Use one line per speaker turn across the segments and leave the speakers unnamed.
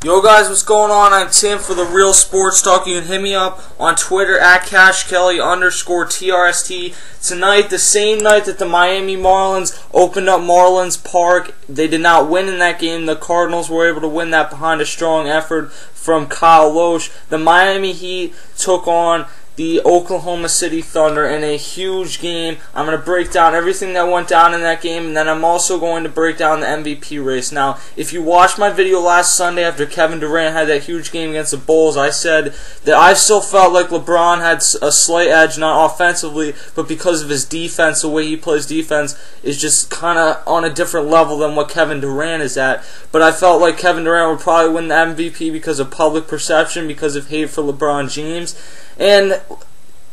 Yo guys, what's going on? I'm Tim for the Real Sports Talk. You can hit me up on Twitter at CashKelly_TRST. Tonight, the same night that the Miami Marlins opened up Marlins Park, they did not win in that game. The Cardinals were able to win that behind a strong effort from Kyle Loesch. The Miami Heat took on the Oklahoma City Thunder in a huge game. I'm going to break down everything that went down in that game, and then I'm also going to break down the MVP race. Now, if you watched my video last Sunday after Kevin Durant had that huge game against the Bulls, I said that I still felt like LeBron had a slight edge, not offensively, but because of his defense, the way he plays defense is just kind of on a different level than what Kevin Durant is at. But I felt like Kevin Durant would probably win the MVP because of public perception, because of hate for LeBron James. And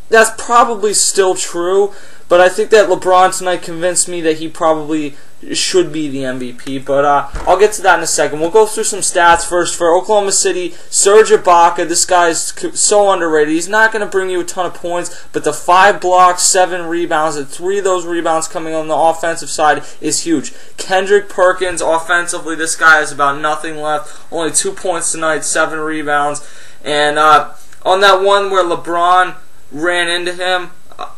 that's probably still true, but I think that LeBron tonight convinced me that he probably should be the MVP, but I'll get to that in a second. We'll go through some stats first. For Oklahoma City, Serge Ibaka, this guy is so underrated. He's not going to bring you a ton of points, but the 5 blocks, 7 rebounds, and 3 of those rebounds coming on the offensive side is huge. Kendrick Perkins, offensively, this guy has about nothing left. Only 2 points tonight, 7 rebounds, and on that one where LeBron ran into him,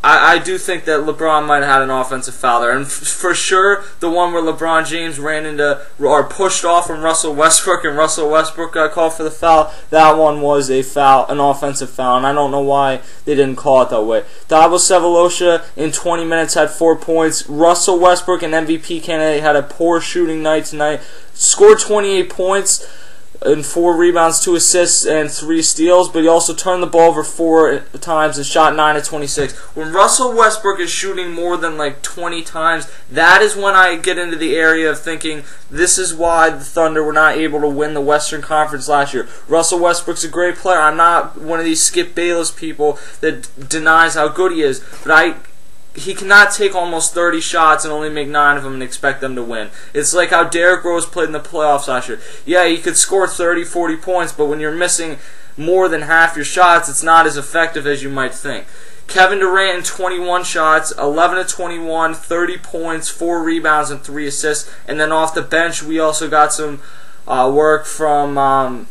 I do think that LeBron might have had an offensive foul there. And for sure, the one where LeBron James ran into or pushed off from Russell Westbrook and Russell Westbrook got called for the foul, that one was a foul, an offensive foul, and I don't know why they didn't call it that way. Dabo Sefolosha in 20 minutes had 4 points. Russell Westbrook, an MVP candidate, had a poor shooting night tonight. Scored 28 points. And 4 rebounds, 2 assists, and 3 steals, but he also turned the ball over 4 times and shot 9 of 26. When Russell Westbrook is shooting more than like 20 times, that is when I get into the area of thinking this is why the Thunder were not able to win the Western Conference last year. Russell Westbrook's a great player. I'm not one of these Skip Bayless people that denies how good he is, but he cannot take almost 30 shots and only make 9 of them and expect them to win. It's like how Derrick Rose played in the playoffs last year. Yeah, he could score 30, 40 points, but when you're missing more than half your shots, it's not as effective as you might think. Kevin Durant in 21 shots, 11 of 21, 30 points, 4 rebounds, and 3 assists. And then off the bench, we also got some work from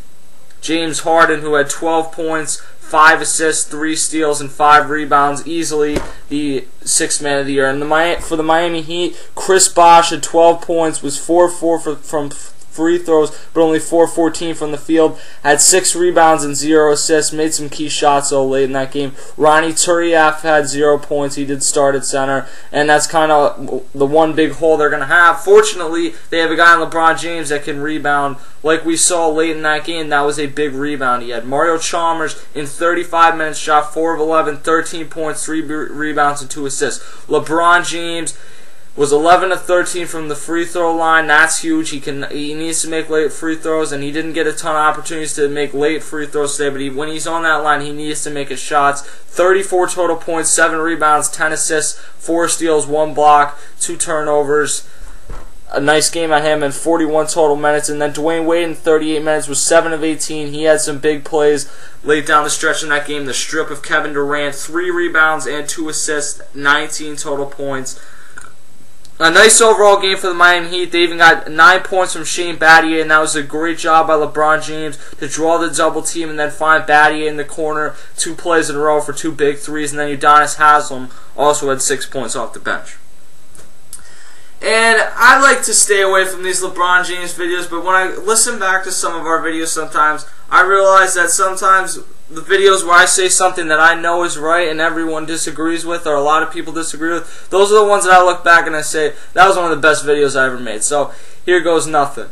James Harden, who had 12 points, 5 assists, 3 steals, and 5 rebounds, easily the 6th man of the year. And for the Miami Heat, Chris Bosh had 12 points, was 4-4 from free throws, but only 4-14 from the field. Had 6 rebounds and 0 assists. Made some key shots though late in that game. Ronnie Turiaf had 0 points. He did start at center, and that's kind of the one big hole they're going to have. Fortunately, they have a guy in LeBron James that can rebound. Like we saw late in that game, that was a big rebound he had. Mario Chalmers in 35 minutes shot 4 of 11, 13 points, 3 rebounds, and 2 assists. LeBron James was 11 of 13 from the free throw line. That's huge. He needs to make late free throws, and he didn't get a ton of opportunities to make late free throws today, but when he's on that line, he needs to make his shots. 34 total points, 7 rebounds, 10 assists, 4 steals, 1 block, 2 turnovers. A nice game at him in 41 total minutes. And then Dwayne Wade in 38 minutes was 7 of 18. He had some big plays late down the stretch in that game. The strip of Kevin Durant, 3 rebounds and 2 assists, 19 total points. A nice overall game for the Miami Heat. They even got 9 points from Shane Battier, and that was a great job by LeBron James to draw the double team and then find Battier in the corner 2 plays in a row for 2 big threes. And then Udonis Haslem also had 6 points off the bench. And I like to stay away from these LeBron James videos, but when I listen back to some of our videos sometimes, I realize that sometimes the videos where I say something that I know is right and everyone disagrees with, or a lot of people disagree with, those are the ones that I look back and I say, that was one of the best videos I ever made. So, here goes nothing.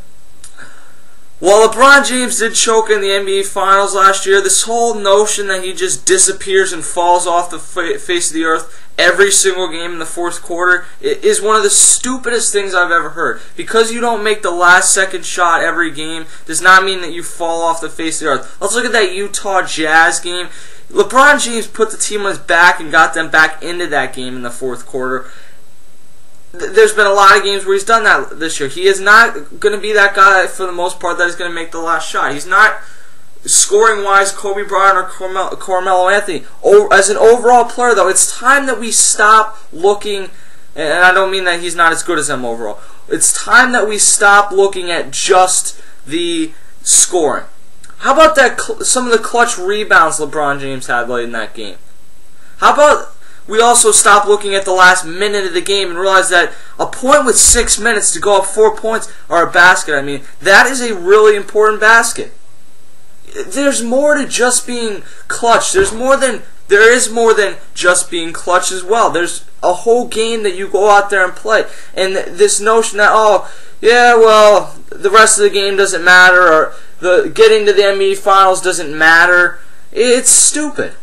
While LeBron James did choke in the NBA Finals last year, this whole notion that he just disappears and falls off the face of the earth every single game in the 4th quarter is one of the stupidest things I've ever heard. Because you don't make the last second shot every game does not mean that you fall off the face of the earth. Let's look at that Utah Jazz game. LeBron James put the team on his back and got them back into that game in the 4th quarter. There's been a lot of games where he's done that this year. He is not going to be that guy for the most part that is going to make the last shot. He's not scoring-wise Kobe Bryant or Carmelo Anthony. As an overall player, though, it's time that we stop looking, and I don't mean that he's not as good as them overall. It's time that we stop looking at just the scoring. How about that? Some of the clutch rebounds LeBron James had late in that game. How about we also stop looking at the last minute of the game and realize that a point with 6 minutes to go up 4 points, or a basket, I mean, that is a really important basket. There's more to just being clutch. There is more than just being clutch as well. There's a whole game that you go out there and play. And this notion that, oh, yeah, well, the rest of the game doesn't matter, or getting to the NBA Finals doesn't matter, it's stupid.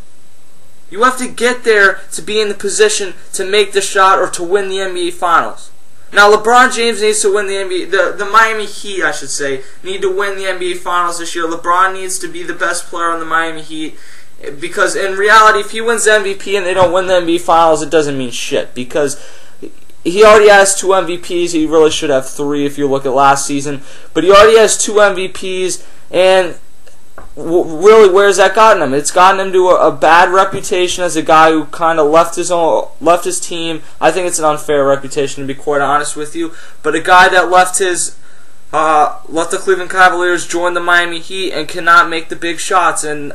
You have to get there to be in the position to make the shot or to win the NBA Finals. Now, LeBron James needs to win the NBA. The Miami Heat, I should say, need to win the NBA Finals this year. LeBron needs to be the best player on the Miami Heat, because in reality, if he wins the MVP and they don't win the NBA Finals, it doesn't mean shit, because he already has 2 MVPs. He really should have 3 if you look at last season, but he already has 2 MVPs, and really, where's that gotten him? It's gotten him to a bad reputation as a guy who kind of left his team. I think it's an unfair reputation, to be quite honest with you. But a guy that left the Cleveland Cavaliers, joined the Miami Heat, and cannot make the big shots, and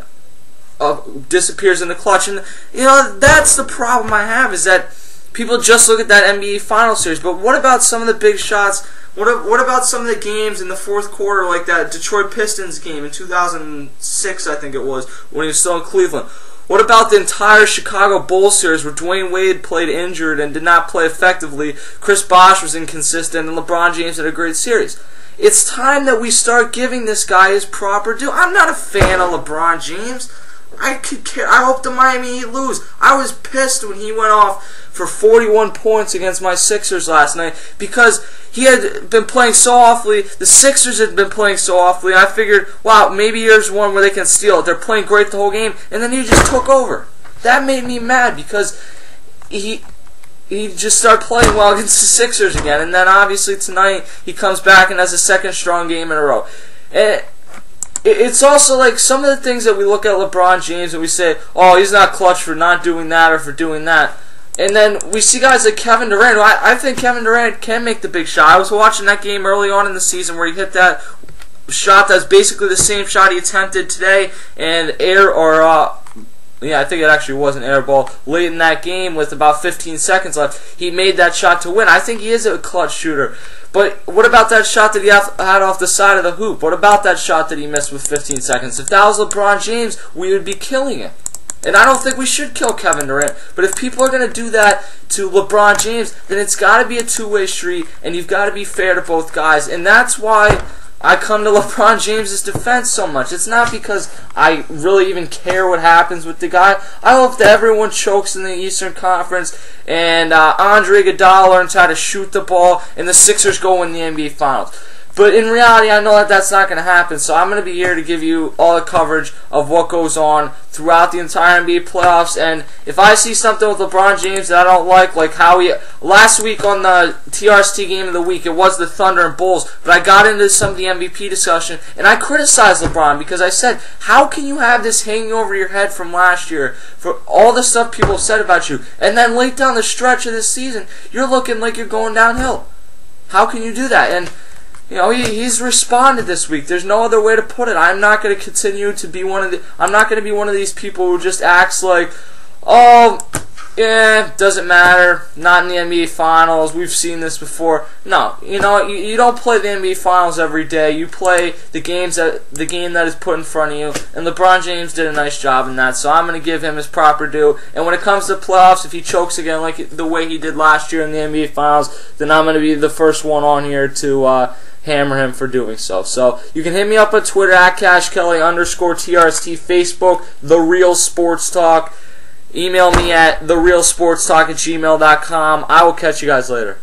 disappears in the clutch. And that's the problem I have, is that people just look at that NBA Finals series. But what about some of the big shots? What about some of the games in the fourth quarter, like that Detroit Pistons game in 2006, I think it was, when he was still in Cleveland? What about the entire Chicago Bulls series where Dwayne Wade played injured and did not play effectively, Chris Bosh was inconsistent, and LeBron James had a great series? It's time that we start giving this guy his proper due. I'm not a fan of LeBron James. I could care. I hope the Miami Heat lose. I was pissed when he went off for 41 points against my Sixers last night, because he had been playing so awfully. The Sixers had been playing so awfully. I figured, wow, maybe here's one where they can steal it. They're playing great the whole game, and then he just took over. That made me mad, because he just started playing well against the Sixers again, and then obviously tonight he comes back and has a second strong game in a row. And it's also like some of the things that we look at LeBron James and we say, oh, he's not clutch for not doing that or for doing that. And then we see guys like Kevin Durant. I think Kevin Durant can make the big shot. I was watching that game early on in the season where he hit that shot that's basically the same shot he attempted today, and I think it actually was an air ball late in that game with about 15 seconds left. He made that shot to win. I think he is a clutch shooter. But what about that shot that he had off the side of the hoop? What about that shot that he missed with 15 seconds? If that was LeBron James, we would be killing him. And I don't think we should kill Kevin Durant. But if people are going to do that to LeBron James, then it's got to be a two-way street, and you've got to be fair to both guys. And that's why I come to LeBron James' defense so much. It's not because I really even care what happens with the guy. I hope that everyone chokes in the Eastern Conference, and Andre Iguodala learns how to shoot the ball, and the Sixers go win the NBA Finals. But in reality, I know that that's not going to happen, so I'm going to be here to give you all the coverage of what goes on throughout the entire NBA playoffs. And if I see something with LeBron James that I don't like how he, last week on the TRST Game of the Week, it was the Thunder and Bulls, but I got into some of the MVP discussion, and I criticized LeBron because I said, how can you have this hanging over your head from last year for all the stuff people said about you, and then late down the stretch of this season, you're looking like you're going downhill? How can you do that? And he's responded this week. There's no other way to put it. I'm not going to continue to be I'm not going to be one of these people who just acts like, oh, yeah, doesn't matter. Not in the NBA Finals. We've seen this before. No, you don't play the NBA Finals every day. You play the game that is put in front of you. And LeBron James did a nice job in that. So I'm going to give him his proper due. And when it comes to playoffs, if he chokes again like the way he did last year in the NBA Finals, then I'm going to be the first one on here to hammer him for doing so. So you can hit me up on Twitter at CashKelly_TRST, Facebook, The Real Sports Talk. Email me at therealsportstalk@gmail.com. I will catch you guys later.